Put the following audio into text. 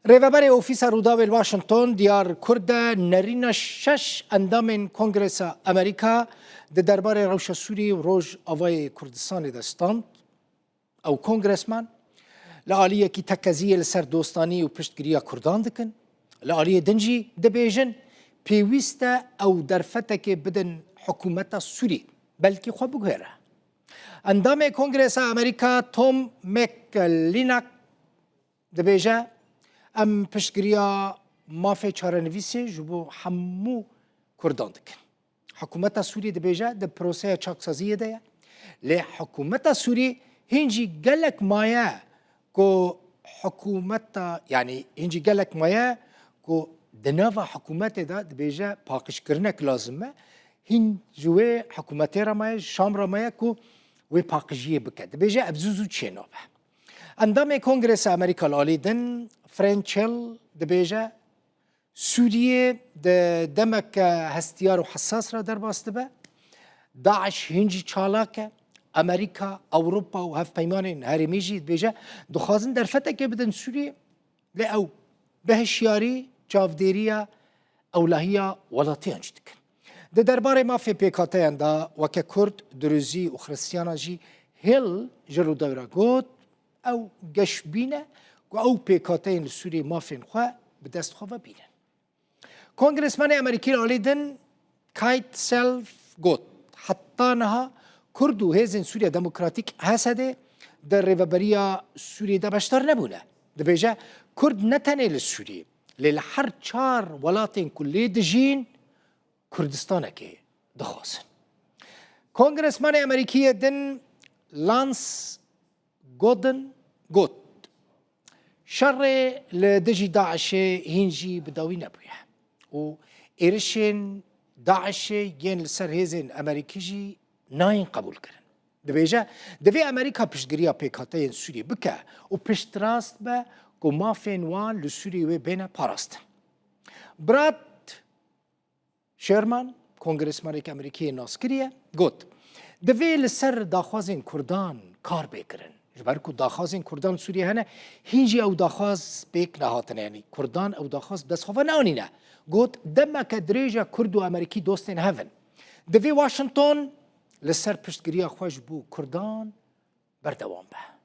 ریوبر اوفیسا روداویل واشنطن دیار کرد نرین شش اندام کنگرس امریکا ده درباره روش سوری و روش آوای کردستان دستاند او کنگرسمن لعالیه کی تکزیه لسر دوستانی و پشتگیری کردان دکن لعالیه دنجی دبیجن پیوسته او درفته که بدن حکومت سوری بلکه خواه بگوهره اندام کنگرس امریکا توم مکلینک دبیجه ام پشتگیریا مافی چارنویسی جبو همو کردان دکن حکومت سوری دبیجه ده پروسه چاکسازیه ده لی حکومت سوری هنجی گلک مایه کو حکومت یعنی هنجی گلک مایه کو دنوا حکومت ده دبیجه پاکش کرنک لازمه هن جوه حکومت را مایه شام را مایه کو و پاکجیه بکد دبیجه ابزوزو چینوبه اندام کنگرس امریکا لالی دن فرانچل دبیجه سوریه دمک هستیار و حساس را در باسته به داعش هنجی چالاکه امریکا اوروپا و هف پیمان هرمیجی دبیجه دخوازن در فتح که بدن سوریه لی او بهشیاری چافدیریا اولهیا ولاتی انج دکن ده درباره مافی پیکاته اندا وکه کرد دروزی و خرسیانا جی هل جلو دورا گود او گش بینه و او پیکاته این سوری مافین خواه به دست خواه بینه کنگرسمن امریکی لالی دن کایت سلف گود حتی نها کرد و هیزن سوریا دموکراتیک هسته در ریوبریا سوری ده بشتر نبونه ده بیجه کرد نتنه لسوری لیل هر چار ولاتین کلی دجین کردستانه که دخواسن کنگرسمن امریکی دن لانس گودن گود شر لدجي داعش هنجي بداوي نبويا و إيرشين داعش ين لسر هيزن أمريكيجي ناين قبول كرن دبيجا دبي أمريكا بشتغريا بيكاتين سوري بكا و بشتراست با كو ما فين وان لسوري وبين باراست برات شيرمان كونغرسمان أمريكي ناسكريا قد دبي لسر داخوازين كردان كار بيكرن جبر کو داخوازین کردان سوریه هنه هنجی او داخواز بیک نهاتن یعنی کردان او داخواز دست خواه نانینه گوت دمک دریجه کرد و امریکی دوستین هفن دوی واشنطن لسر پشتگیری خوش بو کردان بردوام به